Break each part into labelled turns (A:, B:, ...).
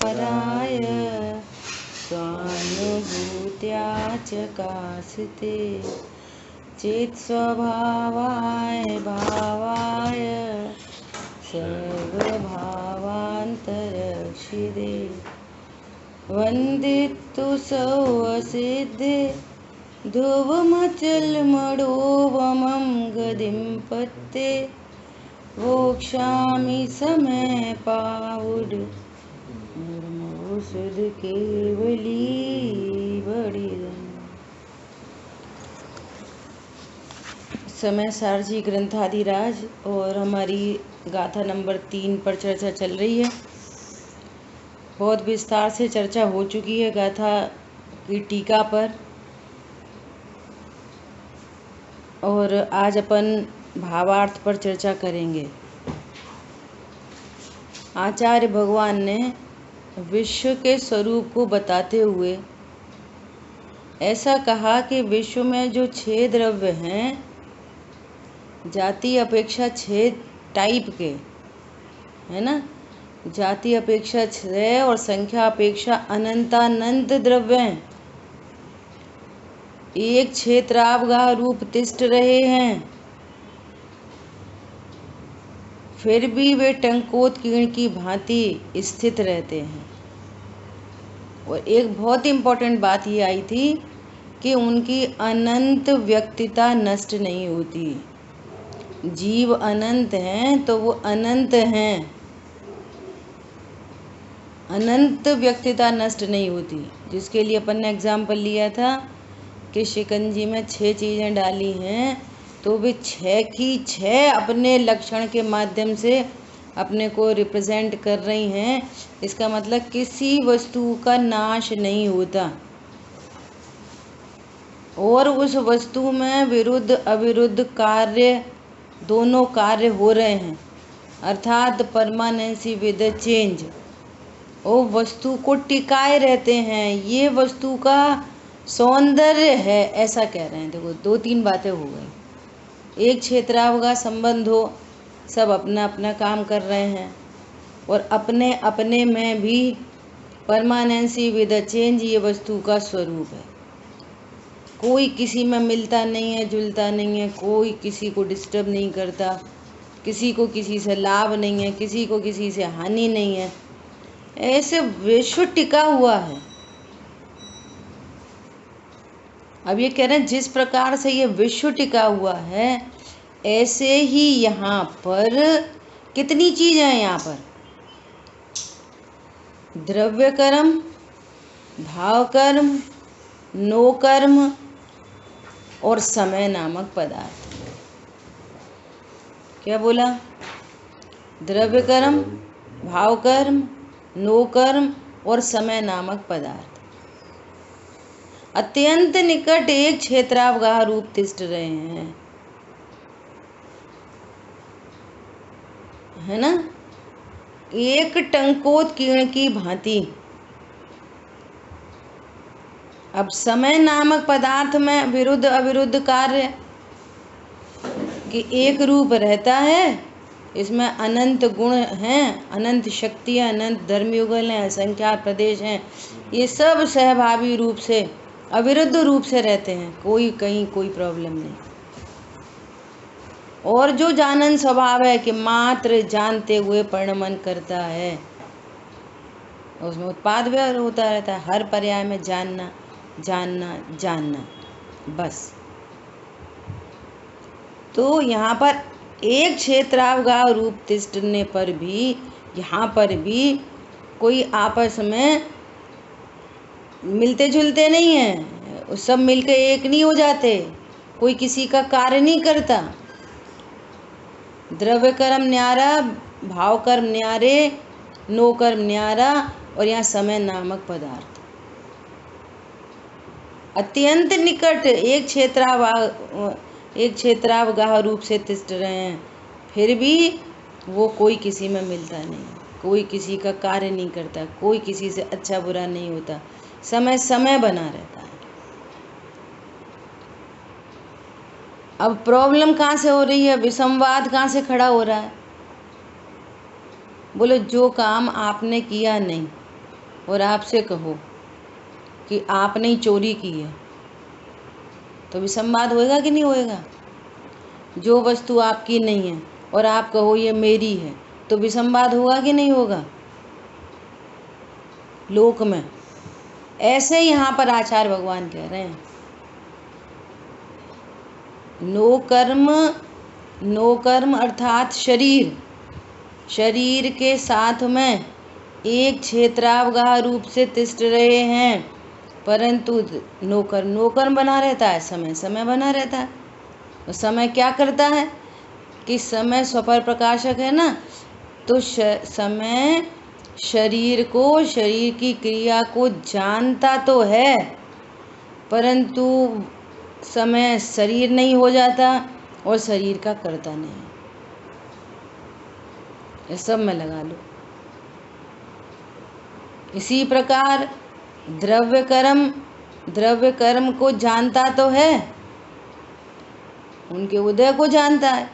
A: व्यवहाराय स्वानुभूत्या चकास्ते चेत्स्वभावाय भावाय सर्वभावान्तरक्षिते वन्दितु सौवसिद्धे ध्रुवमचलमणोवमं गतिं पत्ते वोक्षामि समय पावुड नर्मोषध केवली बड़ी। समय सारजी ग्रंथाधिराज और हमारी गाथा नंबर 3 पर चर्चा चल रही है। बहुत विस्तार से चर्चा हो चुकी है गाथा की टीका पर, और आज अपन भावार्थ पर चर्चा करेंगे। आचार्य भगवान ने विश्व के स्वरूप को बताते हुए ऐसा कहा कि विश्व में जो 6 द्रव्य हैं, जाति अपेक्षा 6 टाइप के है ना, जाति अपेक्षा 6 और संख्या अपेक्षा अनंतानंत द्रव्य हैं। एक क्षेत्रावगाह रूप तिष्ठ रहे हैं, फिर भी वे टंकोत्कीर्ण की भांति स्थित रहते हैं। और एक बहुत इम्पोर्टेंट बात ये आई थी कि उनकी अनंत व्यक्तिता नष्ट नहीं होती। जीव अनंत हैं तो वो अनंत हैं, अनंत व्यक्तिता नष्ट नहीं होती। जिसके लिए अपन ने एग्जाम्पल लिया था कि शिकंजी में 6 चीज़ें डाली हैं, तो वे 6 की 6 अपने लक्षण के माध्यम से अपने को रिप्रेजेंट कर रही हैं। इसका मतलब किसी वस्तु का नाश नहीं होता और उस वस्तु में विरुद्ध अविरुद्ध कार्य दोनों कार्य हो रहे हैं, अर्थात परमानेंसी विद चेंज। वो वस्तु को टिकाए रहते हैं, ये वस्तु का सौंदर्य है, ऐसा कह रहे हैं। देखो 2-3 बातें हो गई। एक क्षेत्रावगाह संबंध हो, सब अपना अपना काम कर रहे हैं और अपने अपने में भी परमानेंसी विद चेंज ये वस्तु का स्वरूप है। कोई किसी में मिलता नहीं है, जुलता नहीं है, कोई किसी को डिस्टर्ब नहीं करता, किसी को किसी से लाभ नहीं है, किसी को किसी से हानि नहीं है। ऐसे विश्व टिका हुआ है। अब ये कह रहे हैं जिस प्रकार से ये विश्व टिका हुआ है, ऐसे ही यहाँ पर कितनी चीज़ें हैं। यहाँ पर द्रव्य कर्म, भाव कर्म, नो कर्म और समय नामक पदार्थ। क्या बोला? द्रव्य कर्म, भाव कर्म, नो कर्म और समय नामक पदार्थ अत्यंत निकट एक क्षेत्रावगाह रूप तिष्ठ रहे हैं, है ना, एक टंकोत्कीर्ण की भांति। अब समय नामक पदार्थ में विरुद्ध अविरुद्ध कार्य कि एक रूप रहता है, इसमें अनंत गुण हैं, अनंत शक्तियाँ, अनंत धर्मयुगल हैं, असंख्यात प्रदेश हैं। ये सब सहभावी रूप से अविरुद्ध रूप से रहते हैं, कोई कहीं कोई प्रॉब्लम नहीं। और जो जानन स्वभाव है कि मात्र जानते हुए परिणमन करता है, उसमें उत्पाद व्यवहार होता रहता है। हर पर्याय में जानना जानना जानना, बस। तो यहाँ पर एक क्षेत्रावगाह रूप तिष्ठने पर भी, यहाँ पर भी कोई आपस में मिलते जुलते नहीं हैं, सब मिलके एक नहीं हो जाते, कोई किसी का कार्य नहीं करता। द्रव्य कर्म न्यारा, भाव कर्म न्यारे, नो कर्म न्यारा और यहाँ समय नामक पदार्थ अत्यंत निकट एक क्षेत्रावगाह रूप से तिष्ठ रहे हैं, फिर भी वो कोई किसी में मिलता नहीं, कोई किसी का कार्य नहीं करता, कोई किसी से अच्छा बुरा नहीं होता, समय समय बना रहता है। अब प्रॉब्लम कहाँ से हो रही है, विसंवाद कहाँ से खड़ा हो रहा है? बोलो जो काम आपने किया नहीं, और आपसे कहो कि आपने ही चोरी की है, तो विसंवाद होएगा कि नहीं होएगा? जो वस्तु आपकी नहीं है और आप कहो ये मेरी है, तो विसंवाद होगा कि नहीं होगा लोक में? ऐसे यहाँ पर आचार्य भगवान कह रहे हैं, नो कर्म अर्थात शरीर के साथ में एक क्षेत्रावगाह रूप से तिष्ठ रहे हैं, परंतु नो कर्म बना रहता है, समय बना रहता है। तो समय क्या करता है कि समय स्वपर प्रकाशक है ना, तो समय शरीर की क्रिया को जानता तो है, परंतु समय शरीर नहीं हो जाता और शरीर का करता नहीं। ये सब में लगा लो। इसी प्रकार द्रव्य कर्म को जानता तो है, उनके उदय को जानता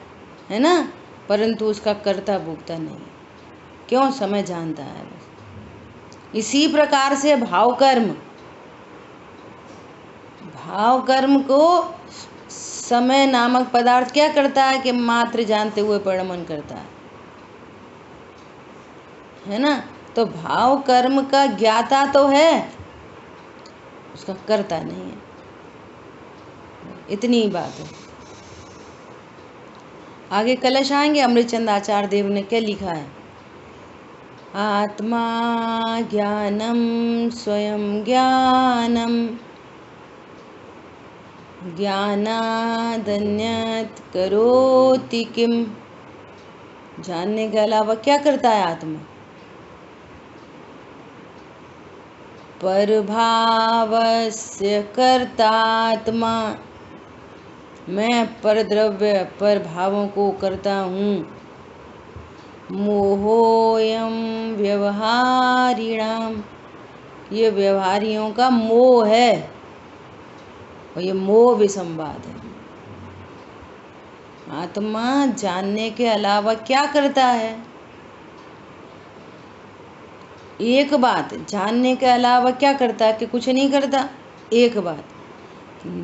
A: है ना, परंतु उसका कर्ता भोगता नहीं। क्यों? समय जानता है बस। इसी प्रकार से भाव कर्म को समय नामक पदार्थ क्या करता है कि मात्र जानते हुए परिणमन करता है ना। तो भाव कर्म का ज्ञाता तो है, उसका कर्ता नहीं है। इतनी ही बात है। आगे कलश आएंगे। अमृतचंद आचार्य देव ने क्या लिखा है? आत्मा ज्ञानम स्वयं ज्ञानम ज्ञानादन्यत् करोति किम। जानने के अलावा क्या करता है आत्मा? परभावस्य कर्तात्मा, मैं परद्रव्य पर भावों को करता हूँ। मोहोयम व्यवहारिणाम, ये व्यवहारियों का मोह है और ये मोह विसंवाद है। आत्मा जानने के अलावा क्या करता है? एक बात, जानने के अलावा क्या करता है कि कुछ नहीं करता, एक बात।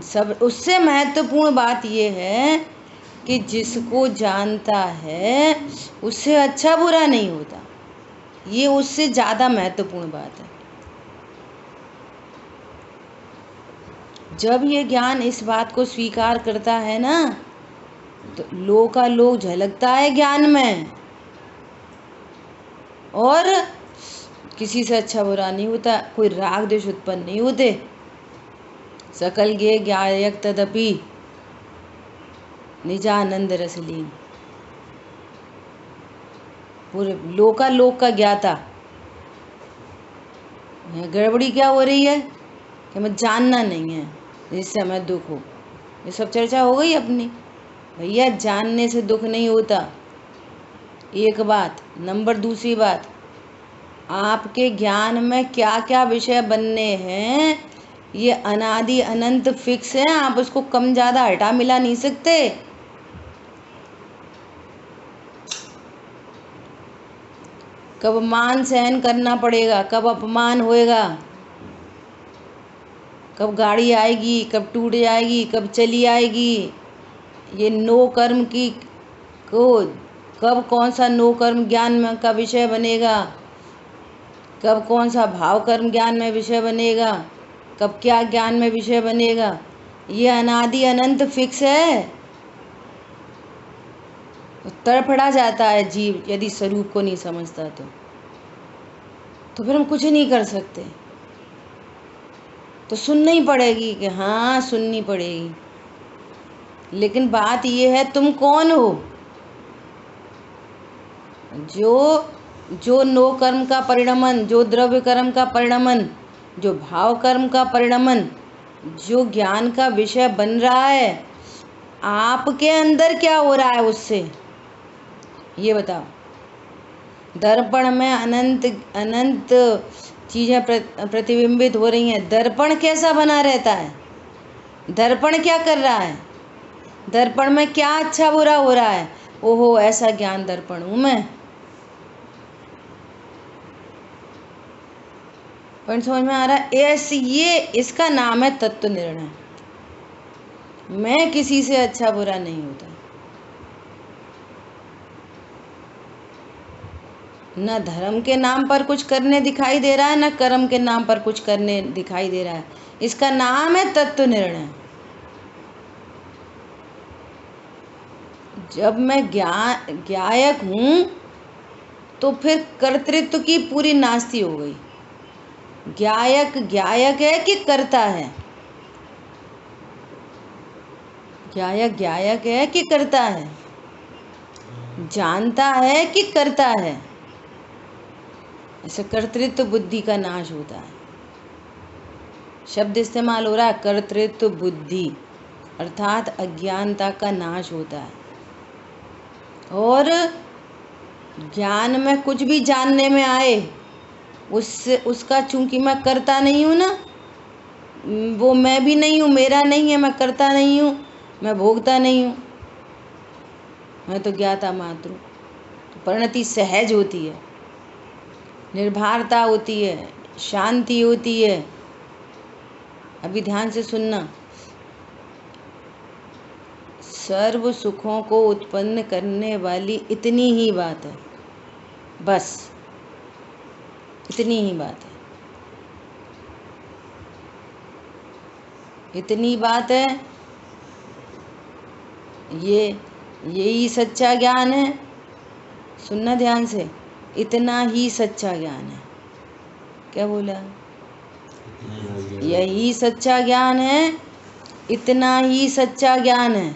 A: सब उससे महत्वपूर्ण बात ये है कि जिसको जानता है उससे अच्छा बुरा नहीं होता, ये उससे ज़्यादा महत्वपूर्ण बात है। जब ये ज्ञान इस बात को स्वीकार करता है ना, तो लोक झलकता है ज्ञान में, और किसी से अच्छा बुरा नहीं होता, कोई राग द्वेष उत्पन्न नहीं होते। सकल गे ज्ञायक तदपि निजानंद रसलीन, पूरे लोक का ज्ञाता। गड़बड़ी क्या हो रही है कि मैं जानना नहीं है जिससे हमें दुख हो। ये सब चर्चा हो गई अपनी। भैया जानने से दुख नहीं होता, एक बात। नंबर दूसरी बात, आपके ज्ञान में क्या क्या विषय बनने हैं ये अनादि अनंत फिक्स है, आप उसको कम ज़्यादा हटा मिला नहीं सकते। कब मान सहन करना पड़ेगा, कब अपमान होएगा, कब गाड़ी आएगी, कब टूट जाएगी, कब चली आएगी, ये नो कर्म की को कब कौन सा नो कर्म ज्ञान में का विषय बनेगा, कब कौन सा भाव कर्म ज्ञान में विषय बनेगा, कब क्या ज्ञान में विषय बनेगा, ये अनादि अनंत फिक्स है। तड़फड़ा जाता है जीव यदि स्वरूप को नहीं समझता तो फिर हम कुछ नहीं कर सकते। तो सुननी पड़ेगी कि हाँ सुननी पड़ेगी, लेकिन बात ये है तुम कौन हो? जो नो कर्म का परिणमन, जो द्रव्य कर्म का परिणमन, जो भाव कर्म का परिणमन, जो ज्ञान का विषय बन रहा है, आपके अंदर क्या हो रहा है उससे, ये बताओ। दर्पण में अनंत चीजें प्रतिबिंबित हो रही हैं। दर्पण कैसा बना रहता है? दर्पण क्या कर रहा है? दर्पण में क्या अच्छा बुरा हो रहा है? ओहो ऐसा ज्ञान दर्पण हूं मैं। पॉइंट समझ में आ रहा है? ऐसे ये इसका नाम है तत्व निर्णय। मैं किसी से अच्छा बुरा नहीं होता, न धर्म के नाम पर कुछ करने दिखाई दे रहा है, न कर्म के नाम पर कुछ करने दिखाई दे रहा है। इसका नाम है तत्व निर्णय। जब मैं ज्ञायक हूं तो फिर कर्तृत्व की पूरी नास्ती हो गई। ज्ञायक ज्ञायक है कि कर्ता है? ज्ञायक ज्ञायक है कि करता है? जानता है कि करता है? ऐसे कर्तृत्व बुद्धि का नाश होता है। शब्द इस्तेमाल हो रहा है कर्तृत्व बुद्धि, अर्थात अज्ञानता का नाश होता है। और ज्ञान में कुछ भी जानने में आए, उसका चूंकि मैं करता नहीं हूँ ना, वो मैं भी नहीं हूँ, मेरा नहीं है, मैं करता नहीं हूँ, मैं भोगता नहीं हूँ, मैं तो ज्ञाता मात्र हूँ। तो परिणति सहज होती है, निर्भरता होती है, शांति होती है। अभी ध्यान से सुनना। सर्व सुखों को उत्पन्न करने वाली इतनी ही बात है, बस इतनी ही बात है, इतनी बात है। यही सच्चा ज्ञान है। सुनना ध्यान से, इतना ही सच्चा ज्ञान है। क्या बोला? यही सच्चा ज्ञान है, इतना ही सच्चा ज्ञान है।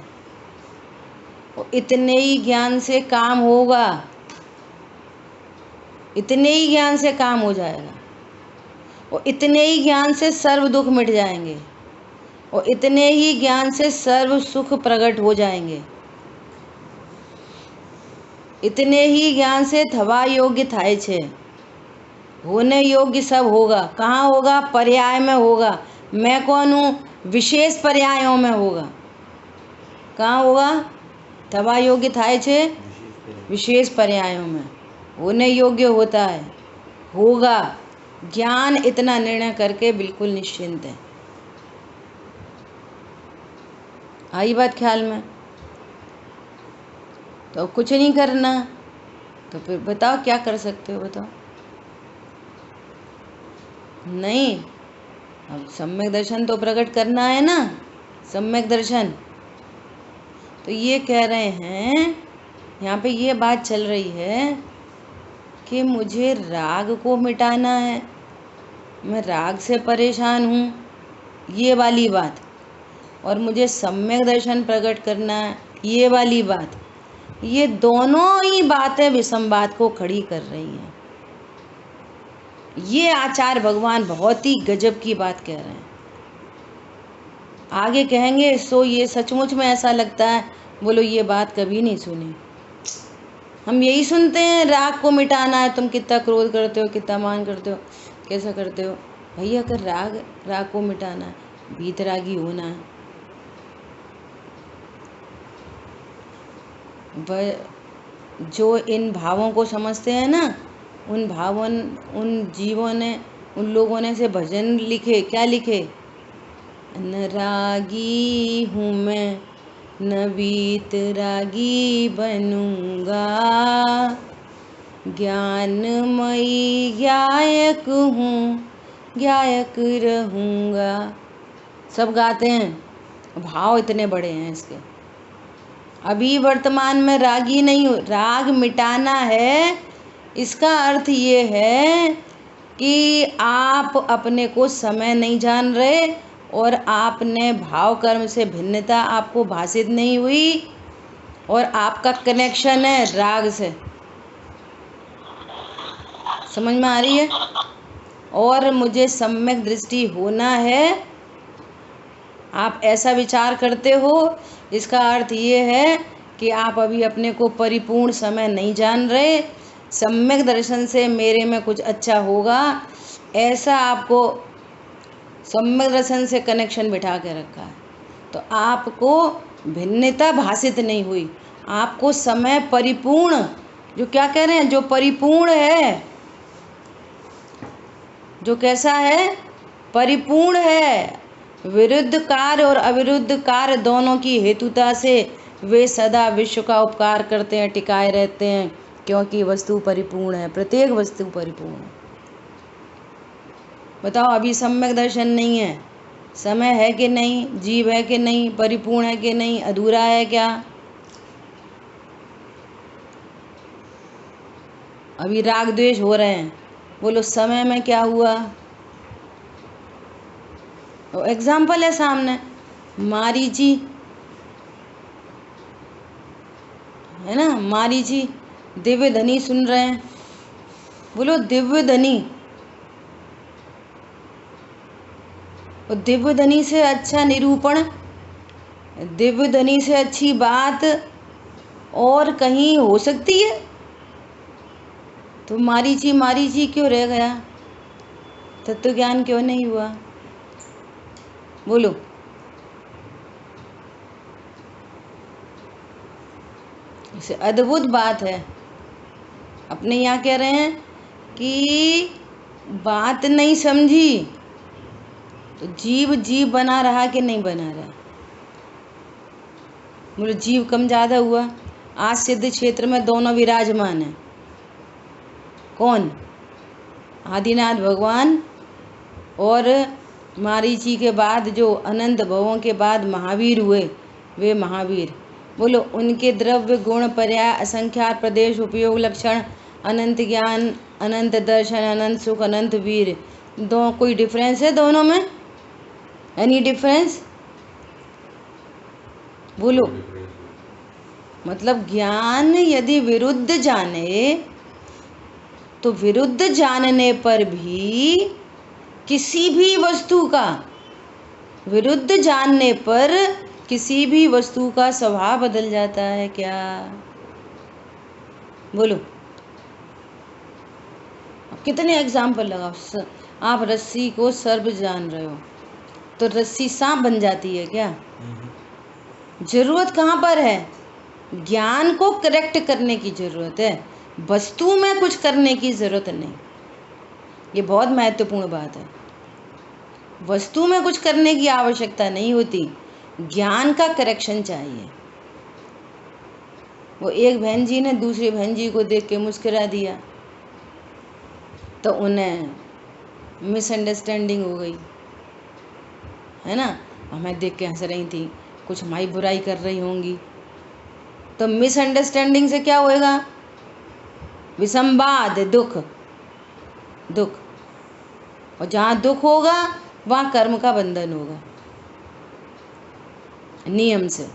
A: और इतने ही ज्ञान से काम होगा, इतने ही ज्ञान से काम हो जाएगा। और इतने ही ज्ञान से सर्व दुख मिट जाएंगे, और इतने ही ज्ञान से सर्व सुख प्रकट हो जाएंगे। इतने ही ज्ञान से थवा योग्य थाय छे, होने योग्य सब होगा। कहाँ होगा? पर्याय में होगा। मैं कौन हूँ? विशेष पर्यायों में होगा। कहाँ होगा? थवा योग्य थाय छे, विशेष पर्यायों में होने योग्य होता है, होगा। ज्ञान इतना निर्णय करके बिल्कुल निश्चिंत है। आई बात ख्याल में? तो कुछ नहीं करना, तो फिर बताओ क्या कर सकते हो? बताओ। नहीं, अब सम्यक दर्शन तो प्रकट करना है ना, सम्यक दर्शन। तो ये कह रहे हैं, यहाँ पे ये बात चल रही है कि मुझे राग को मिटाना है, मैं राग से परेशान हूँ, ये वाली बात। और मुझे सम्यक दर्शन प्रकट करना है, ये वाली बात। ये दोनों ही बातें विसंवाद को खड़ी कर रही हैं। ये आचार्य भगवान बहुत ही गजब की बात कह रहे हैं। आगे कहेंगे, सो ये सचमुच में ऐसा लगता है, बोलो ये बात कभी नहीं सुनी। हम यही सुनते हैं, राग को मिटाना है, तुम कितना क्रोध करते हो, कितना मान करते हो, कैसा करते हो। भैया अगर राग को मिटाना है, भीतरागी होना है, जो इन भावों को समझते हैं ना, उन जीवों ने, उन लोगों ने से भजन लिखे। क्या लिखे? न रागी हूँ मैं, न वीतरागी बनूंगा, ज्ञानमयी ज्ञायक हूँ, ज्ञायक रहूँगा। सब गाते हैं, भाव इतने बड़े हैं इसके। अभी वर्तमान में रागी नहीं हो, राग मिटाना है। इसका अर्थ ये है कि आप अपने को समय नहीं जान रहे, और आपने भाव कर्म से भिन्नता आपको भाषित नहीं हुई, और आपका कनेक्शन है राग से। समझ में आ रही है? और मुझे सम्यक दृष्टि होना है, आप ऐसा विचार करते हो। इसका अर्थ ये है कि आप अभी अपने को परिपूर्ण समय नहीं जान रहे। सम्यक दर्शन से मेरे में कुछ अच्छा होगा, ऐसा आपको सम्यक दर्शन से कनेक्शन बिठा के रखा है। तो आपको भिन्नता भाषित नहीं हुई, आपको समय परिपूर्ण, जो क्या कह रहे हैं, जो परिपूर्ण है, जो कैसा है, परिपूर्ण है। विरुद्ध कार्य और अविरुद्ध कार्य दोनों की हेतुता से वे सदा विश्व का उपकार करते हैं, टिकाए रहते हैं, क्योंकि वस्तु परिपूर्ण है, प्रत्येक वस्तु परिपूर्ण है। बताओ, अभी सम्यक दर्शन नहीं है, समय है कि नहीं, जीव है कि नहीं, परिपूर्ण है कि नहीं, अधूरा है क्या? अभी राग द्वेष हो रहे हैं, बोलो समय में क्या हुआ? एग्जाम्पल है सामने, मारीची है ना, मारीची दिव्य धनी सुन रहे हैं, बोलो दिव्य धनी। और दिव्य धनी से अच्छा निरूपण, दिव्य धनी से अच्छी बात और कहीं हो सकती है? तो मारीची मारीची क्यों रह गया? तत्व ज्ञान क्यों नहीं हुआ? बोलो। इसे अद्भुत बात है। अपने यहाँ कह रहे हैं कि बात नहीं समझी तो जीव जीव बना रहा कि नहीं बना रहा? बोलो जीव कम ज़्यादा हुआ? आज सिद्ध क्षेत्र में दोनों विराजमान हैं। कौन? आदिनाथ भगवान और मारीची के बाद जो अनंत भवों के बाद महावीर हुए, वे महावीर। बोलो उनके द्रव्य गुण पर्याय असंख्यात प्रदेश उपयोग लक्षण अनंत ज्ञान अनंत दर्शन अनंत सुख अनंत वीर, दो कोई डिफरेंस है दोनों में? Any difference? बोलो। मतलब ज्ञान यदि विरुद्ध जाने तो विरुद्ध जानने पर भी किसी भी वस्तु का, विरुद्ध जानने पर किसी भी वस्तु का स्वभाव बदल जाता है क्या? बोलो। कितने एग्जाम्पल लगाओ। आप रस्सी को सर्प जान रहे हो तो रस्सी सांप बन जाती है क्या? जरूरत कहाँ पर है? ज्ञान को करेक्ट करने की जरूरत है, वस्तु में कुछ करने की जरूरत नहीं। ये बहुत महत्वपूर्ण बात है। वस्तु में कुछ करने की आवश्यकता नहीं होती, ज्ञान का करेक्शन चाहिए। वो एक बहन जी ने दूसरी बहन जी को देख के मुस्कुरा दिया तो उन्हें मिसअंडरस्टैंडिंग हो गई, है ना। हमें देख के हंस रही थी, कुछ हमारी बुराई कर रही होंगी, तो मिसअंडरस्टैंडिंग से क्या होएगा? विसंवाद, दुख। दुख, और जहाँ दुख होगा वहाँ कर्म का बंधन होगा नियम से।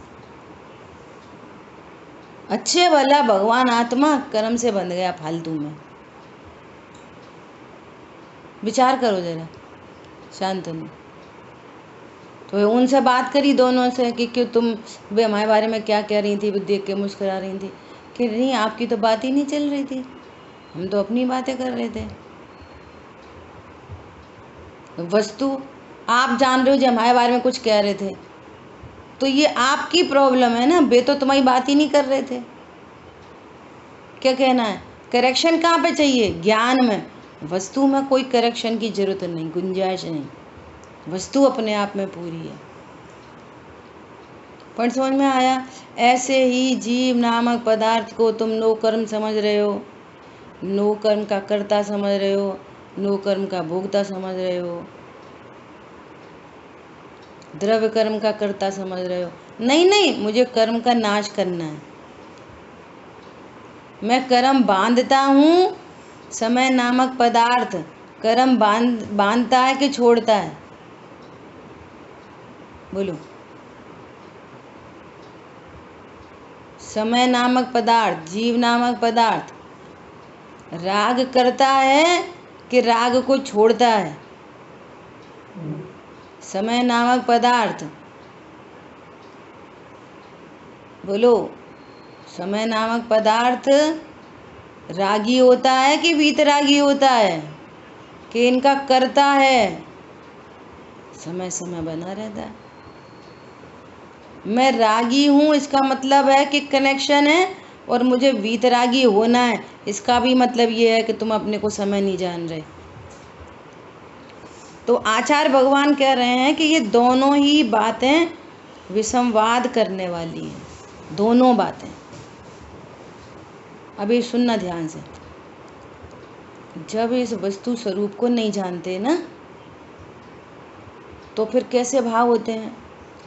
A: अच्छे भला भगवान आत्मा कर्म से बंध गया फालतू में। विचार करो जरा, शांत हो। तो उनसे बात करी दोनों से कि क्यों तुम वे हमारे बारे में क्या कह रही थी, वो देख के मुस्कुरा रही थी कि नहीं आपकी तो बात ही नहीं चल रही थी, हम तो अपनी बातें कर रहे थे। वस्तु आप जान रहे हो जो हमारे बारे में कुछ कह रहे थे, तो ये आपकी प्रॉब्लम है ना, वे तो तुम्हारी बात ही नहीं कर रहे थे। क्या कहना है? करेक्शन कहाँ पे चाहिए? ज्ञान में। वस्तु में कोई करेक्शन की जरूरत नहीं, गुंजाइश नहीं, वस्तु अपने आप में पूरी है। पॉइंट समझ में आया? ऐसे ही जीव नामक पदार्थ को तुम नो कर्म समझ रहे हो, नो कर्म का कर्ता समझ रहे हो, नो कर्म का भोक्ता समझ रहे हो, द्रव्य कर्म का कर्ता समझ रहे हो। नहीं नहीं, मुझे कर्म का नाश करना है, मैं कर्म बांधता हूँ। समय नामक पदार्थ कर्म बांधता है कि छोड़ता है? बोलो। समय नामक पदार्थ, जीव नामक पदार्थ राग करता है कि राग को छोड़ता है? समय नामक पदार्थ, बोलो, समय नामक पदार्थ रागी होता है कि वीतरागी होता है कि इनका करता है? समय समय बना रहता है। मैं रागी हूँ इसका मतलब है कि कनेक्शन है, और मुझे वीतरागी होना है इसका भी मतलब ये है कि तुम अपने को समय नहीं जान रहे। तो आचार्य भगवान कह रहे हैं कि ये दोनों ही बातें विसंवाद करने वाली हैं, दोनों बातें। अभी सुनना ध्यान से। जब इस वस्तु स्वरूप को नहीं जानते ना, तो फिर कैसे भाव होते हैं?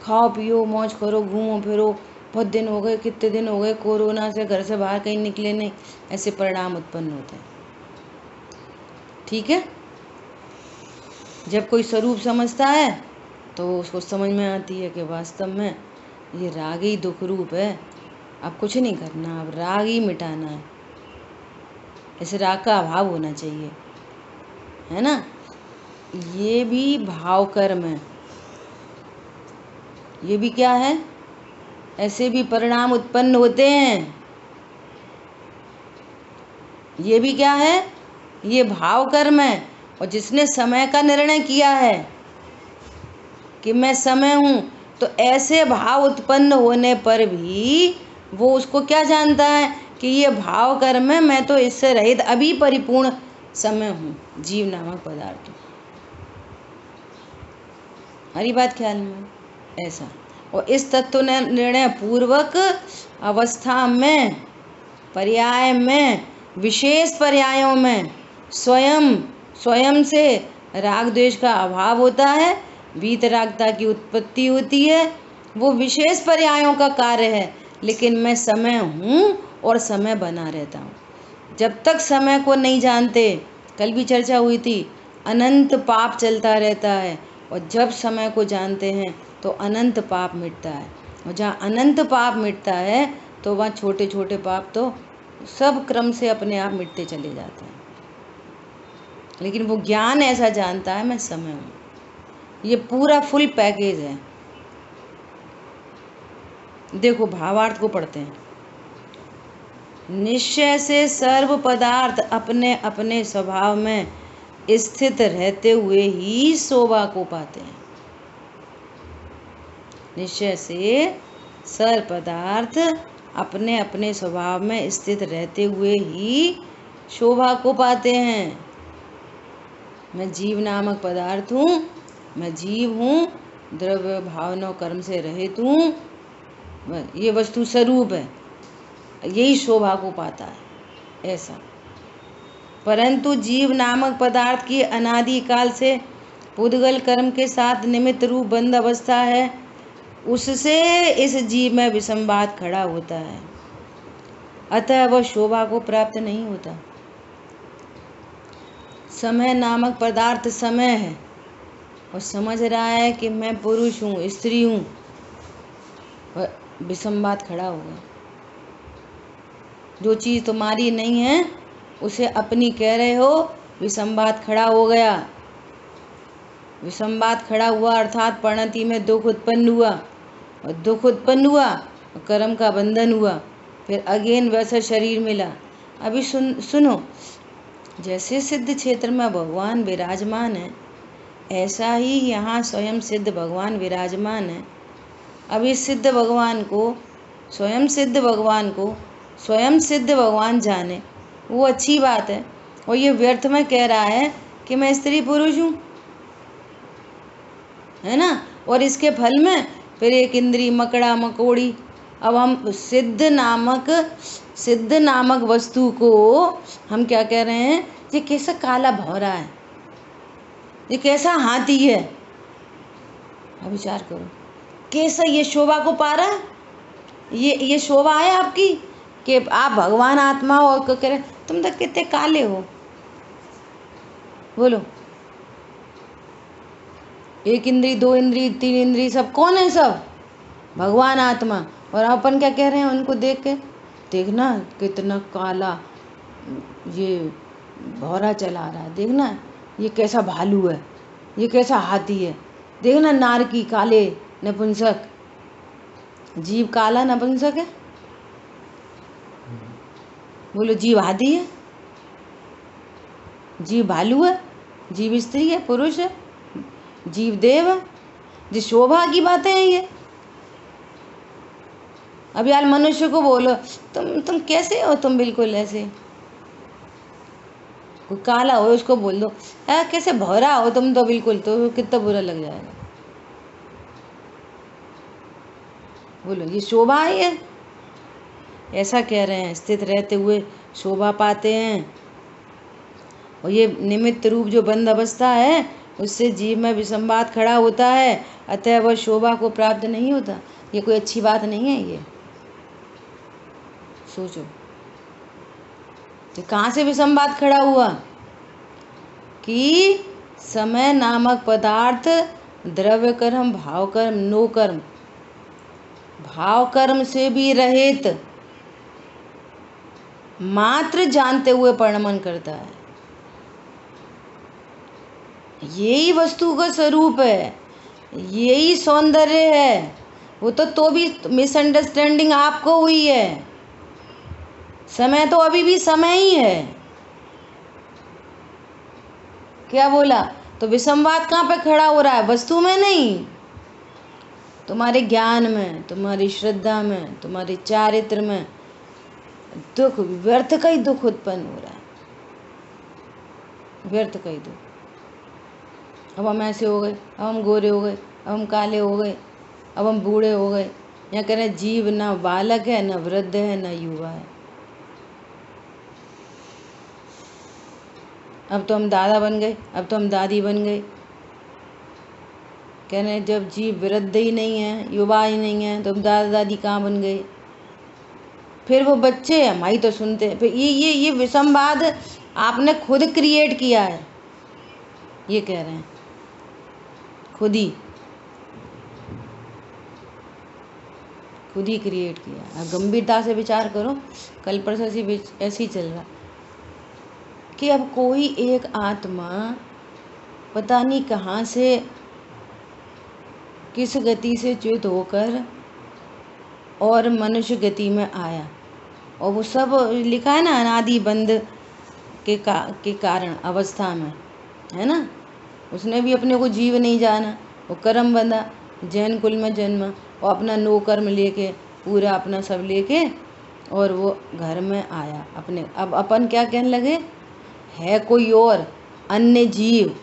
A: खाओ पियो मौज करो घूमो फिरो, बहुत दिन हो गए, कितने दिन हो गए कोरोना से घर से बाहर कहीं निकले नहीं, ऐसे परिणाम उत्पन्न होते हैं। ठीक है। जब कोई स्वरूप समझता है तो उसको समझ में आती है कि वास्तव में ये राग ही दुख रूप है, अब कुछ नहीं करना, अब राग ही मिटाना है, इस राग का अभाव होना चाहिए, है ना। ये भी भाव कर्म है, ये भी क्या है, ऐसे भी परिणाम उत्पन्न होते हैं। ये भी क्या है, ये भाव कर्म है। और जिसने समय का निर्णय किया है कि मैं समय हूँ, तो ऐसे भाव उत्पन्न होने पर भी वो उसको क्या जानता है कि ये भाव कर्म है, मैं तो इससे रहित अभी परिपूर्ण समय हूँ, जीव नामक पदार्थ हूँ। हरी बात ख्याल में ऐसा। और इस तत्व निर्णय पूर्वक अवस्था में, पर्याय में, विशेष पर्यायों में स्वयं से राग द्वेष का अभाव होता है, वीतरागता की उत्पत्ति होती है। वो विशेष पर्यायों का कार्य है, लेकिन मैं समय हूँ और समय बना रहता हूँ। जब तक समय को नहीं जानते, कल भी चर्चा हुई थी, अनंत पाप चलता रहता है। और जब समय को जानते हैं तो अनंत पाप मिटता है। और जहाँ अनंत पाप मिटता है तो वहाँ छोटे छोटे पाप तो सब क्रम से अपने आप मिटते चले जाते हैं। लेकिन वो ज्ञान ऐसा जानता है मैं समय हूँ। ये पूरा फुल पैकेज है। देखो भावार्थ को पढ़ते हैं। निश्चय से सर्व पदार्थ अपने अपने स्वभाव में स्थित रहते हुए ही शोभा को पाते हैं। निश्चय से सर्व पदार्थ अपने अपने स्वभाव में स्थित रहते हुए ही शोभा को पाते हैं। मैं जीव नामक पदार्थ हूँ, मैं जीव हूँ, द्रव्य भावना कर्म से रहित हूँ, ये वस्तु स्वरूप है, यही शोभा को पाता है ऐसा। परंतु जीव नामक पदार्थ की अनादिकाल से पुद्गल कर्म के साथ निमित्त रूप बंद अवस्था है, उससे इस जीव में विसंवाद खड़ा होता है, अतः वह शोभा को प्राप्त नहीं होता। समय नामक पदार्थ समय है और समझ रहा है कि मैं पुरुष हूँ, स्त्री हूँ, विसंवाद खड़ा होगा। जो चीज़ तुम्हारी नहीं है उसे अपनी कह रहे हो, विसंवाद खड़ा हो गया। विसंवाद खड़ा हुआ अर्थात परिणति में दुख उत्पन्न हुआ, और दुख उत्पन्न हुआ और कर्म का बंधन हुआ, फिर अगेन वैसा शरीर मिला। अभी सुनो, जैसे सिद्ध क्षेत्र में भगवान विराजमान है, ऐसा ही यहाँ स्वयं सिद्ध भगवान विराजमान है। अब इस सिद्ध भगवान को स्वयं सिद्ध भगवान जाने, वो अच्छी बात है। और ये व्यर्थ में कह रहा है कि मैं स्त्री पुरुष हूँ, है ना। और इसके फल में फिर एक इंद्री मकड़ा मकोड़ी। अब हम सिद्ध नामक वस्तु को हम क्या कह रहे हैं, ये कैसा काला भौरा है, ये कैसा हाथी है। अब विचार करो, कैसा ये शोभा को पा रहा है। ये शोभा है आपकी कि आप भगवान आत्मा हो और कह रहे तुम तो कितने काले हो। बोलो, एक इंद्री, दो इंद्री, तीन इंद्री, सब कौन है? सब भगवान आत्मा। और अपन क्या कह रहे हैं उनको देख के, देखना कितना काला ये भौरा चला रहा है, देखना ये कैसा भालू है, ये कैसा हाथी है, देखना नारकी काले नपुंसक। जीव काला नपुंसक है? बोलो, जीव हाथी है, जीव भालू है, जीव स्त्री है, पुरुष है, जीव देव है। जी शोभा की बातें हैं ये। अब यार मनुष्य को बोलो तुम कैसे हो, तुम बिल्कुल ऐसे कोई काला हो उसको बोल दो कैसे भौरा हो तुम तो बिल्कुल, तो कितना बुरा लग जाएगा। बोलो ये शोभा है ये? ऐसा कह रहे हैं स्थित रहते हुए शोभा पाते हैं। और ये निमित्त रूप जो बंद अवस्था है उससे जीव में विसंवाद खड़ा होता है, अतः वह शोभा को प्राप्त नहीं होता। ये कोई अच्छी बात नहीं है। ये सोचो तो कहाँ से विसंवाद खड़ा हुआ कि समय नामक पदार्थ द्रव्य कर्म भाव कर्म नो कर्म, भाव कर्म से भी रहित मात्र जानते हुए परिणमन करता है। यही वस्तु का स्वरूप है, यही सौंदर्य है। वो तो भी मिसअंडरस्टैंडिंग आपको हुई है। समय तो अभी भी समय ही है। क्या बोला? तो विसंवाद कहाँ पे खड़ा हो रहा है? वस्तु में नहीं, तुम्हारे ज्ञान में, तुम्हारी श्रद्धा में, तुम्हारे चारित्र में दुख, व्यर्थ का ही दुख उत्पन्न हो रहा है, व्यर्थ का ही दुख। अब हम ऐसे हो गए, अब हम गोरे हो गए, अब हम काले हो गए, अब हम बूढ़े हो गए। या कह रहे जीव न बालक है, न वृद्ध है, न युवा है। अब तो हम दादा बन गए, अब तो हम दादी बन गए। कह रहे जब जीव वृद्ध ही नहीं है, युवा ही नहीं है, तो हम दादा दादी कहाँ बन गए? फिर वो बच्चे हमारी तो सुनते हैं। फिर ये विसंवाद आपने खुद क्रिएट किया है, ये कह रहे हैं, खुद ही क्रिएट किया। गंभीरता से विचार करो। कल परसों ऐसे ही चल रहा कि अब कोई एक आत्मा पता नहीं कहाँ से किस गति से च्युत होकर और मनुष्य गति में आया, और वो सब लिखा है ना अनादि बंध के कारण अवस्था में, है ना। उसने भी अपने को जीव नहीं जाना, वो कर्म बंधा, जैन कुल में जन्मा, और अपना नो कर्म लेके पूरा अपना सब लेके और वो घर में आया अपने। अब अपन क्या कहने लगे, है कोई और अन्य जीव,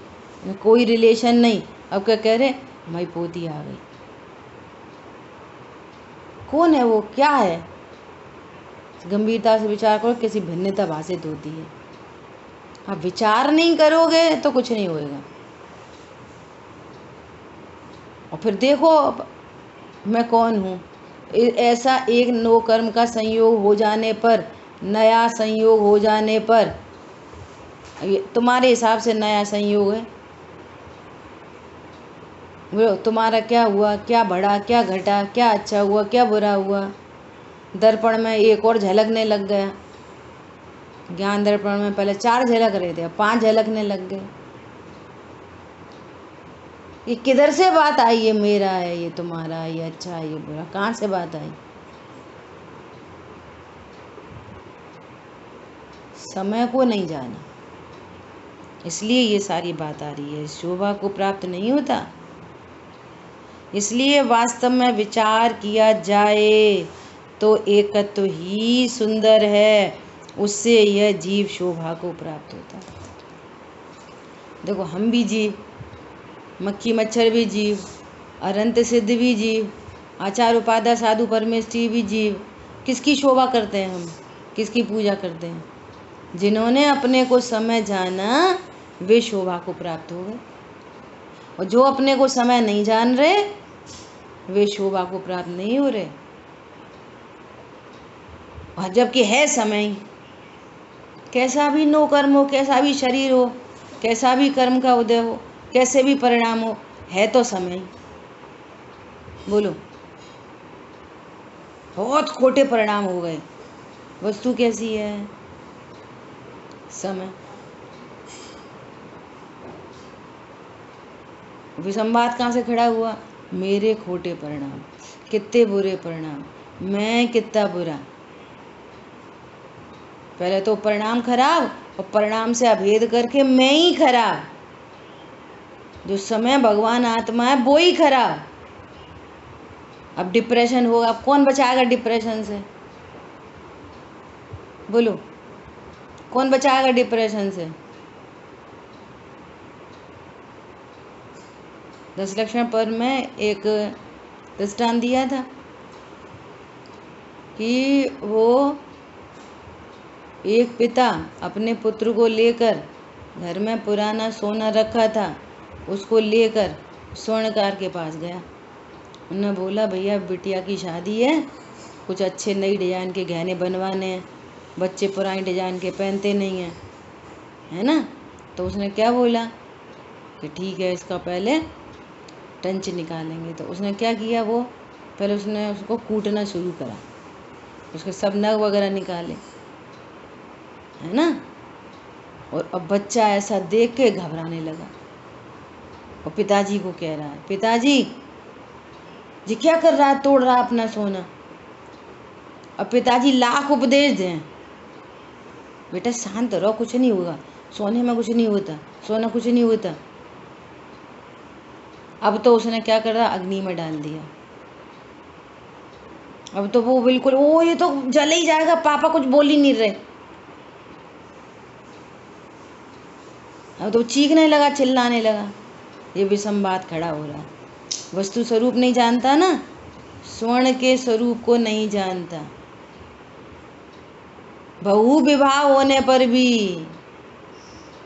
A: कोई रिलेशन नहीं। अब क्या कह रहे, हमारी पोती आ गई। कौन है वो, क्या है? गंभीरता से विचार करो, कैसी भिन्नता भाषित होती है। आप विचार नहीं करोगे तो कुछ नहीं होएगा। और फिर देखो मैं कौन हूँ। ऐसा एक नो कर्म का संयोग हो जाने पर, नया संयोग हो जाने पर, तुम्हारे हिसाब से नया संयोग है, तुम्हारा क्या हुआ, क्या बढ़ा, क्या घटा, क्या अच्छा हुआ, क्या बुरा हुआ। दर्पण में एक और झलकने लग गया। ज्ञान दर्पण में पहले 4 झलक रहे थे, अब 5 झलकने लग गए। ये किधर से बात आई? ये मेरा है, ये तुम्हारा है, ये अच्छा है, ये बुरा, कहाँ से बात आई? समय को नहीं जाना, इसलिए ये सारी बात आ रही है। शोभा को प्राप्त नहीं होता, इसलिए वास्तव में विचार किया जाए तो एकत्व ही सुंदर है, उससे यह जीव शोभा को प्राप्त होता है। देखो हम भी जीव, मक्खी मच्छर भी जीव, अनंत सिद्ध भी जीव, आचार उपाध्याय साधु परमेष्ठी भी जीव। किसकी शोभा करते हैं हम, किसकी पूजा करते हैं? जिन्होंने अपने को समय जाना वे शोभा को प्राप्त हो गए, और जो अपने को समय नहीं जान रहे वे शोभा को प्राप्त नहीं हो रहे। और जबकि है समय, कैसा भी नो कर्म हो, कैसा भी शरीर हो, कैसा भी कर्म का उदय हो, कैसे भी परिणाम हो, है तो समय। बोलो बहुत खोटे परिणाम हो गए। वस्तु कैसी है? समय। विसंवाद कहाँ से खड़ा हुआ? मेरे खोटे परिणाम, कितने बुरे परिणाम, मैं कितना बुरा। पहले तो परिणाम खराब, और परिणाम से अभेद करके मैं ही खराब। जो समय भगवान आत्मा है वो ही खराब। अब डिप्रेशन होगा, अब कौन बचाएगा डिप्रेशन से? बोलो कौन बचाएगा डिप्रेशन से? 10 लक्षण पर में एक दृष्टांत दिया था कि वो एक पिता अपने पुत्र को लेकर, घर में पुराना सोना रखा था, उसको लेकर स्वर्णकार के पास गया। उन्होंने बोला, भैया बिटिया की शादी है, कुछ अच्छे नई डिजाइन के गहने बनवाने हैं, बच्चे पुराने डिजाइन के पहनते नहीं हैं, है ना। तो उसने क्या बोला कि ठीक है, इसका पहले टंच निकालेंगे। तो उसने क्या किया, वो पहले उसने उसको कूटना शुरू करा, उसके सब नग वगैरह निकाले, है ना। और अब बच्चा ऐसा देख के घबराने लगा और पिताजी को कह रहा है, पिताजी जी क्या कर रहा है, तोड़ रहा अपना सोना। अब पिताजी लाख उपदेश दें, बेटा शांत रहो, कुछ नहीं होगा, सोने में कुछ नहीं होता, सोना कुछ नहीं होता। अब तो उसने क्या कर रहा, अग्नि में डाल दिया। अब तो वो बिल्कुल, ओ ये तो जल ही जाएगा, पापा कुछ बोल ही नहीं रहे। अब तो चीखने लगा, चिल्लाने लगा। ये विसंवाद खड़ा हो रहा है। वस्तु स्वरूप नहीं जानता ना, स्वर्ण के स्वरूप को नहीं जानता। बहु विवाह होने पर भी,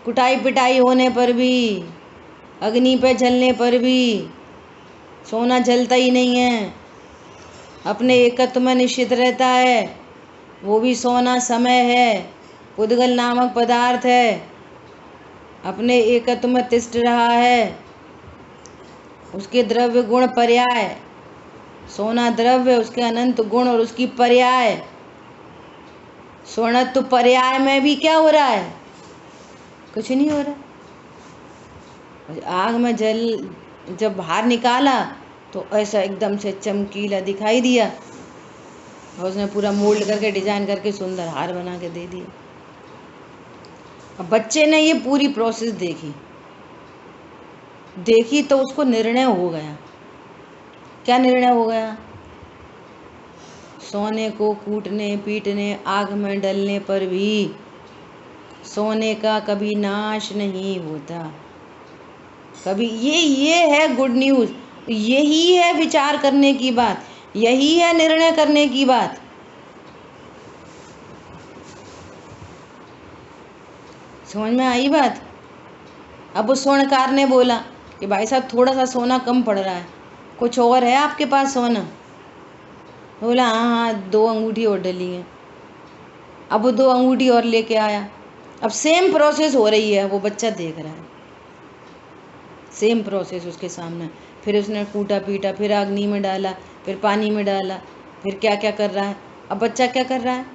A: कुटाई पिटाई होने पर भी, अग्नि पे जलने पर भी सोना जलता ही नहीं है, अपने एकत्व में निश्चित रहता है। वो भी सोना समय है, पुद्गल नामक पदार्थ है, अपने एकत्व में तिष्ठ रहा है। उसके द्रव्य गुण पर्याय, सोना द्रव्य, उसके अनंत गुण और उसकी पर्याय। स्वर्णत्व पर्याय में भी क्या हो रहा है, कुछ नहीं हो रहा। आग में जल जब बाहर निकाला तो ऐसा एकदम से चमकीला दिखाई दिया और उसने पूरा मोल्ड करके डिजाइन करके सुंदर हार बना के दे दिया। अब बच्चे ने ये पूरी प्रोसेस देखी तो उसको निर्णय हो गया। क्या निर्णय हो गया, सोने को कूटने पीटने आग में डलने पर भी सोने का कभी नाश नहीं होता, कभी। ये है गुड न्यूज़, यही है विचार करने की बात, यही है निर्णय करने की बात। समझ में आई बात। अब उस स्वर्णकार ने बोला कि भाई साहब थोड़ा सा सोना कम पड़ रहा है, कुछ और है आपके पास सोना। बोला हाँ हाँ, 2 अंगूठी और डली है। अब वो 2 अंगूठी और लेके आया। अब सेम प्रोसेस हो रही है, वो बच्चा देख रहा है, सेम प्रोसेस उसके सामने। फिर उसने कूटा पीटा, फिर अग्नि में डाला, फिर पानी में डाला, फिर क्या क्या कर रहा है। अब बच्चा क्या कर रहा है,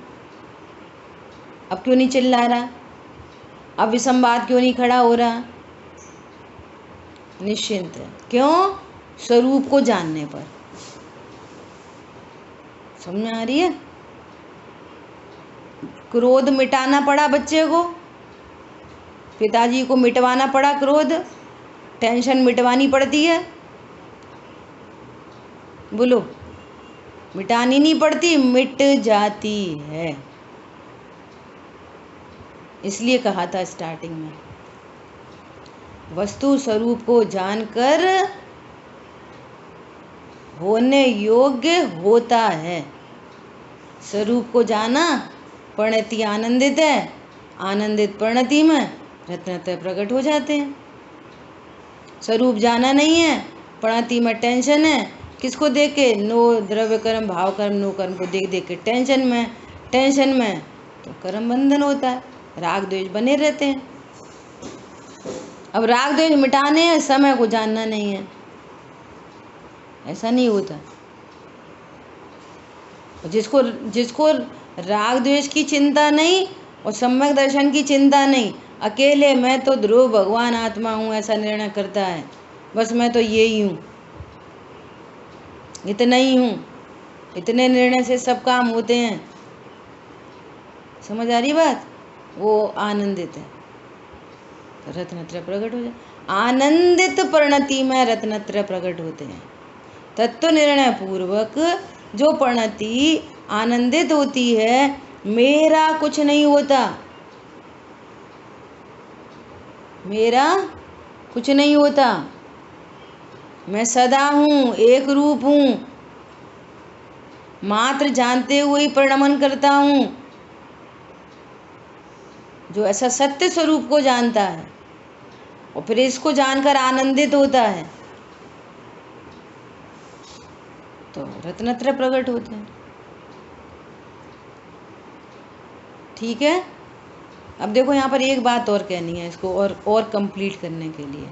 A: अब क्यों नहीं चिल्ला रहा, अब विसंवाद क्यों नहीं खड़ा हो रहा, निश्चिंत है। क्यों, स्वरूप को जानने पर। समझ में आ रही है। क्रोध मिटाना पड़ा बच्चे को, पिताजी को मिटवाना पड़ा क्रोध, टेंशन मिटवानी पड़ती है। बोलो, मिटानी नहीं पड़ती, मिट जाती है। इसलिए कहा था स्टार्टिंग में, वस्तु स्वरूप को जानकर होने योग्य होता है। स्वरूप को जाना, परिणति आनंदित है, आनंदित परिणति में रत्नत्रय प्रकट हो जाते हैं। स्वरूप जाना नहीं है, परिणति में टेंशन है, किसको देख के, नो द्रव्य कर्म भाव कर्म नो कर्म को देख देख के टेंशन में तो कर्म बंधन होता है, राग द्वेष बने रहते हैं। अब राग द्वेष मिटाने हैं, समय को जानना नहीं है, ऐसा नहीं होता। जिसको राग द्वेष की चिंता नहीं और सम्यक दर्शन की चिंता नहीं, अकेले मैं तो ध्रुव भगवान आत्मा हूँ ऐसा निर्णय करता है, बस मैं तो ये ही हूँ, इतना ही हूँ, इतने निर्णय से सब काम होते हैं। समझ आ रही बात। वो आनंदित है, रत्नत्रय प्रकट हो जाए। आनंदित परिणति में रत्नत्रय प्रकट होते हैं। तत्व निर्णय पूर्वक जो परिणति आनंदित होती है, मेरा कुछ नहीं होता, मेरा कुछ नहीं होता। मैं सदा हूँ, एक रूप हूँ, मात्र जानते हुए ही परिणमन करता हूँ। जो ऐसा सत्य स्वरूप को जानता है और फिर इसको जानकर आनंदित होता है तो रत्नत्र प्रकट होते हैं। ठीक है। अब देखो यहाँ पर एक बात और कहनी है इसको और कंप्लीट करने के लिए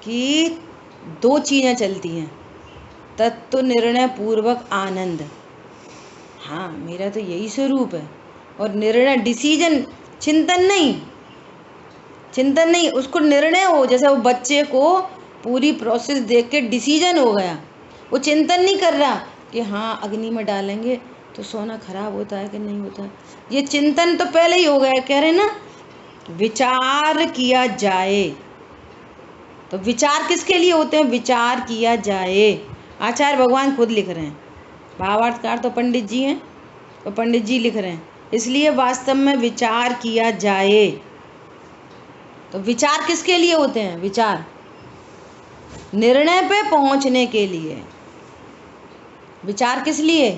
A: कि दो चीज़ें चलती हैं, तत्व निर्णय पूर्वक आनंद, हाँ मेरा तो यही स्वरूप है, और निर्णय डिसीजन, चिंतन नहीं, उसको निर्णय हो, जैसे वो बच्चे को पूरी प्रोसेस देख के डिसीजन हो गया, वो चिंतन नहीं कर रहा कि हाँ अग्नि में डालेंगे तो सोना खराब होता है कि नहीं होता है, ये चिंतन तो पहले ही हो गया। कह रहे ना विचार किया जाए, तो विचार किसके लिए होते हैं? विचार किया जाए। आचार्य भगवान खुद लिख रहे हैं, भावार्थकार तो पंडित जी हैं, तो पंडित जी लिख रहे हैं, इसलिए वास्तव में विचार किया जाए। तो विचार किसके लिए होते हैं? विचार निर्णय पे पहुंचने के लिए। विचार किस लिए?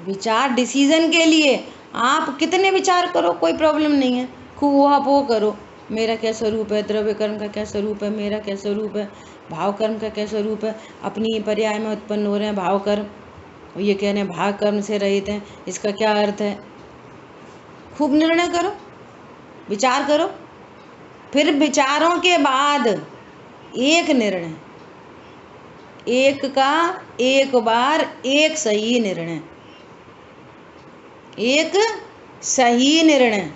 A: विचार डिसीजन के लिए। आप कितने विचार करो कोई प्रॉब्लम नहीं है, खूब आप वो करो, मेरा क्या स्वरूप है, द्रव्य कर्म का क्या स्वरूप है, मेरा क्या स्वरूप है, भाव कर्म का क्या स्वरूप है, अपनी पर्याय में उत्पन्न हो रहे हैं भाव कर्म, ये कह रहे हैं भाव कर्म से रहित हैं, इसका क्या अर्थ है। खूब निर्णय करो, विचार करो, फिर विचारों के बाद एक निर्णय, एक का एक बार एक सही निर्णय, एक सही निर्णय।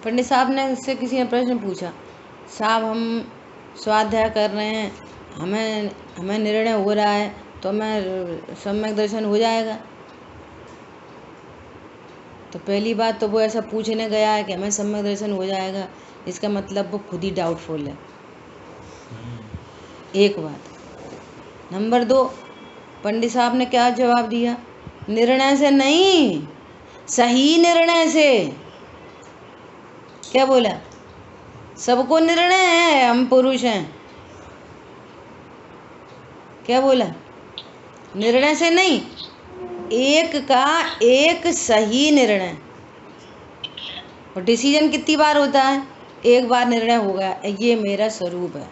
A: पंडित साहब ने उससे किसी ने प्रश्न पूछा, साहब हम स्वाध्याय कर रहे हैं, हमें निर्णय हो रहा है तो हमें सम्यक दर्शन हो जाएगा। तो पहली बात तो वो ऐसा पूछने गया है कि हमें सम्यक दर्शन हो जाएगा, इसका मतलब वो खुद ही डाउटफुल है, एक बात। नंबर 2, पंडित साहब ने क्या जवाब दिया? निर्णय से नहीं, सही निर्णय से। क्या बोला? सबको निर्णय है, हम पुरुष हैं। क्या बोला? निर्णय से नहीं, एक का एक सही निर्णय। और डिसीजन कितनी बार होता है? एक बार निर्णय हो गया, ये मेरा स्वरूप है,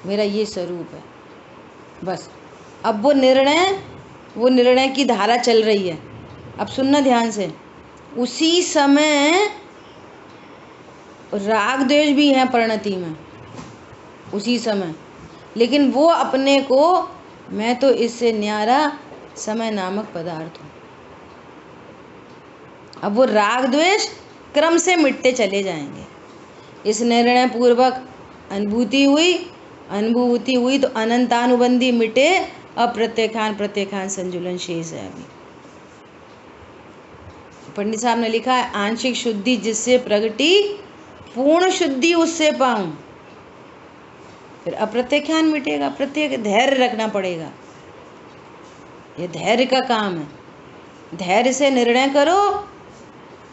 A: मेरा ये स्वरूप है, बस। अब वो निर्णय की धारा चल रही है। अब सुनना ध्यान से, उसी समय राग द्वेष भी है परिणति में, उसी समय, लेकिन वो अपने को मैं तो इससे न्यारा समय नामक पदार्थ हूँ। अब वो राग द्वेष क्रम से मिटते चले जाएंगे। इस निर्णय पूर्वक अनुभूति हुई तो अनंतानुबंधी मिटे, अब प्रत्येखान संजुलन शेष है। अभी पंडित साहब ने लिखा है, आंशिक शुद्धि जिससे प्रगटी, पूर्ण शुद्धि उससे पाऊं। फिर अप्रत्यख्यान मिटेगा, प्रत्येक धैर्य रखना पड़ेगा, ये धैर्य का काम है। धैर्य से निर्णय करो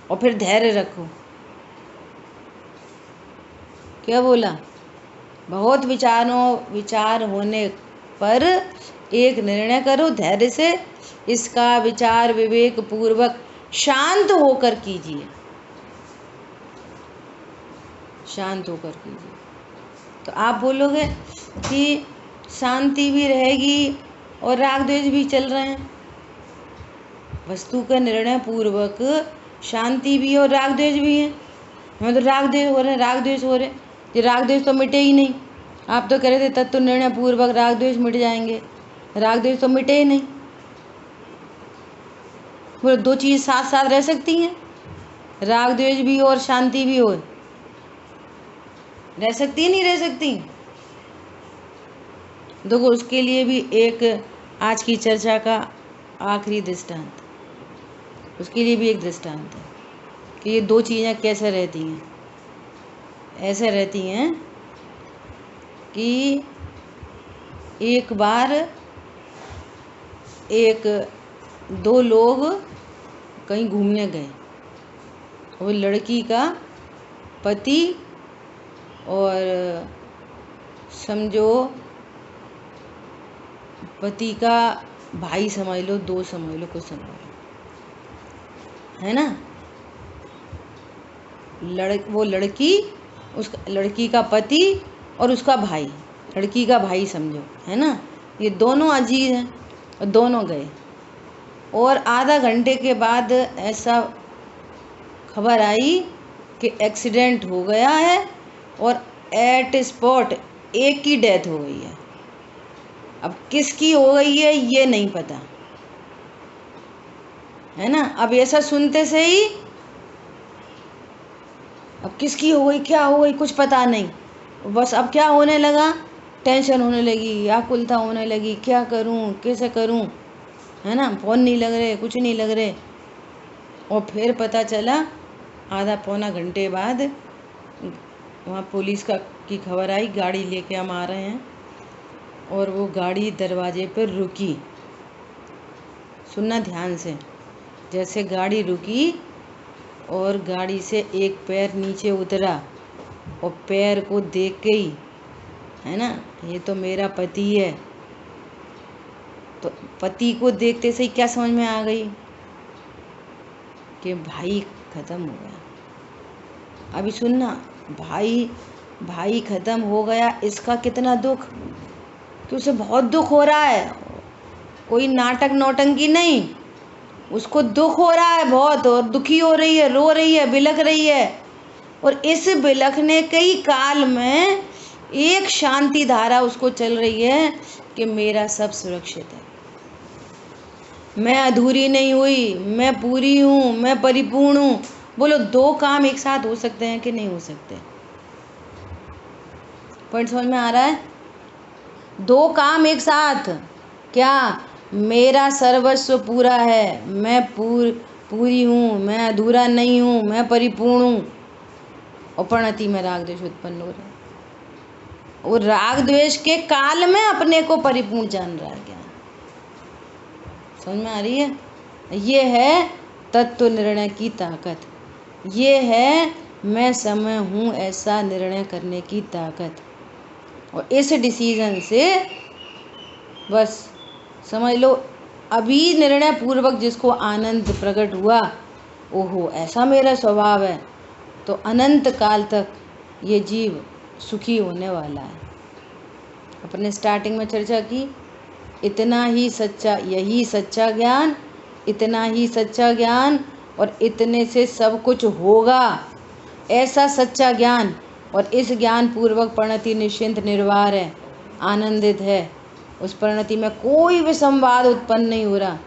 A: और फिर धैर्य रखो। क्या बोला? बहुत विचार होने पर एक निर्णय करो धैर्य से, इसका विचार विवेक पूर्वक शांत होकर कीजिए, शांत होकर कीजिए। तो आप बोलोगे कि शांति भी रहेगी और राग द्वेष भी चल रहे हैं। वस्तु का निर्णय पूर्वक शांति भी और राग द्वेष भी है। हमें तो राग द्वेष हो रहे, ये राग द्वेष तो मिटे ही नहीं। आप तो कह रहे थे तत्व निर्णय पूर्वक राग द्वेष मिट जाएंगे, राग द्वेष तो मिटे ही नहीं। बोले दो चीज़ साथ साथ रह सकती हैं, राग द्वेष भी और शांति भी हो, रह सकती है? नहीं रह सकती। देखो उसके लिए भी एक आज की चर्चा का आखिरी दृष्टांत, उसके लिए भी एक दृष्टांत है कि ये दो चीज़ें कैसे रहती हैं। ऐसे रहती हैं कि एक बार दो लोग कहीं घूमने गए, वो लड़की का पति और समझो पति का भाई समझ लो, दो समझ लो, कुछ समझ लो, है ना। वो लड़की, उस लड़की का पति और उसका भाई, लड़की का भाई समझो, है ना। ये दोनों अजीज हैं और दोनों गए, और आधा घंटे के बाद ऐसा खबर आई कि एक्सीडेंट हो गया है और एट स्पॉट एक की डेथ हो गई है। अब किसकी हो गई है ये नहीं पता, है ना। अब ऐसा सुनते से ही अब किसकी हो गई, क्या हो गई, कुछ पता नहीं। बस अब क्या होने लगा, टेंशन होने लगी, आकुलता होने लगी, क्या करूं, कैसे करूं, है ना। फोन नहीं लग रहे, कुछ नहीं लग रहे। और फिर पता चला आधा पौना घंटे बाद वहाँ पुलिस की खबर आई, गाड़ी लेके हम आ रहे हैं, और वो गाड़ी दरवाजे पर रुकी। सुनना ध्यान से, जैसे गाड़ी रुकी और गाड़ी से एक पैर नीचे उतरा और पैर को देख के ही, है ना, ये तो मेरा पति है। तो पति को देखते से ही क्या समझ में आ गई कि भाई खत्म हो गया। अभी सुनना, भाई खत्म हो गया, इसका कितना दुख, कि उसे बहुत दुख हो रहा है, कोई नाटक नौटंकी नहीं, उसको दुख हो रहा है बहुत, और दुखी हो रही है, रो रही है, बिलख रही है। और इस बिलखने के ही काल में एक शांति धारा उसको चल रही है कि मेरा सब सुरक्षित है, मैं अधूरी नहीं हुई, मैं पूरी हूँ, मैं परिपूर्ण हूँ। बोलो, दो काम एक साथ हो सकते हैं कि नहीं हो सकते? पॉइंट समझ में आ रहा है? दो काम एक साथ, क्या? मेरा सर्वस्व पूरा है, मैं पूरी हूँ, मैं अधूरा नहीं हूँ, मैं परिपूर्ण हूँ। और परिणति में राग द्वेष उत्पन्न हो रहा है, और राग द्वेष के काल में अपने को परिपूर्ण जान रहा है। क्या समझ में आ रही है? ये है तत्व निर्णय की ताकत, ये है मैं समय हूँ ऐसा निर्णय करने की ताकत। और इस डिसीजन से बस समझ लो, अभी निर्णय पूर्वक जिसको आनंद प्रकट हुआ, ओहो ऐसा मेरा स्वभाव है, तो अनंत काल तक ये जीव सुखी होने वाला है। अपने स्टार्टिंग में चर्चा की, इतना ही सच्चा, यही सच्चा ज्ञान, इतना ही सच्चा ज्ञान, और इतने से सब कुछ होगा, ऐसा सच्चा ज्ञान। और इस ज्ञान पूर्वक परिणति निश्चिंत निर्वार है, आनंदित है। उस परिणति में कोई भी संवाद उत्पन्न नहीं हो रहा।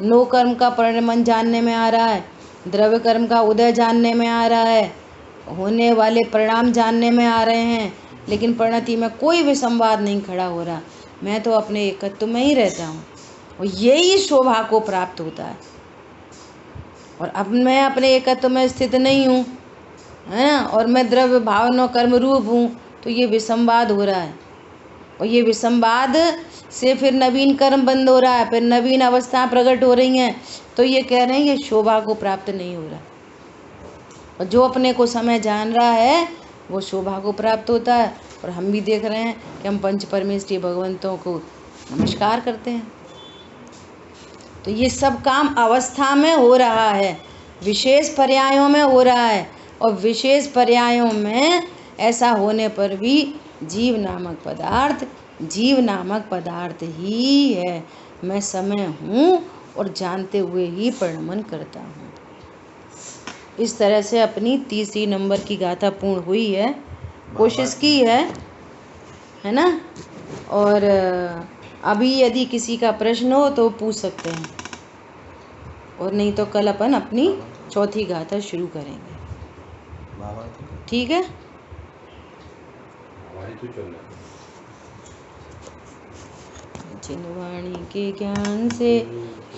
A: नो कर्म का परिणमन जानने में आ रहा है, द्रव्य कर्म का उदय जानने में आ रहा है, होने वाले परिणाम जानने में आ रहे हैं, लेकिन परिणति में कोई भी संवाद नहीं खड़ा हो रहा। मैं तो अपने एकत्व में ही रहता हूँ, और यही शोभा को प्राप्त होता है। और अब मैं अपने एकत्व में स्थित नहीं हूँ, है ना, और मैं द्रव्य भावना कर्म रूप हूँ, तो ये विसंवाद हो रहा है। और ये विसंवाद से फिर नवीन कर्म बंद हो रहा है, फिर नवीन अवस्था प्रकट हो रही हैं, तो ये कह रहे हैं ये शोभा को प्राप्त नहीं हो रहा। और जो अपने को समय जान रहा है वो शोभा को प्राप्त होता है। और हम भी देख रहे हैं कि हम पंच परमेष्ठी भगवंतों को नमस्कार करते हैं। तो ये सब काम अवस्था में हो रहा है, विशेष पर्यायों में हो रहा है। और विशेष पर्यायों में ऐसा होने पर भी जीव नामक पदार्थ ही है। मैं समय हूँ और जानते हुए ही परिणमन करता हूँ। इस तरह से अपनी तीसरी नंबर की गाथा पूर्ण हुई है। कोशिश की है ना। और अभी यदि किसी का प्रश्न हो तो पूछ सकते हैं, और नहीं तो कल अपन अपनी चौथी गाथा शुरू करेंगे। ठीक है। जिनवाणी के ज्ञान से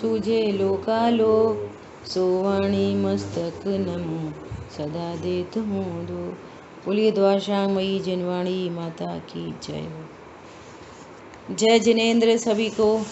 A: सूझे लोकालोक, सोवाणी मस्तक नमो सदा देत हूँ दो। बोलिए द्वारशामयी जिनवाणी माता की जय हो। जय जिनेंद्र सभी को।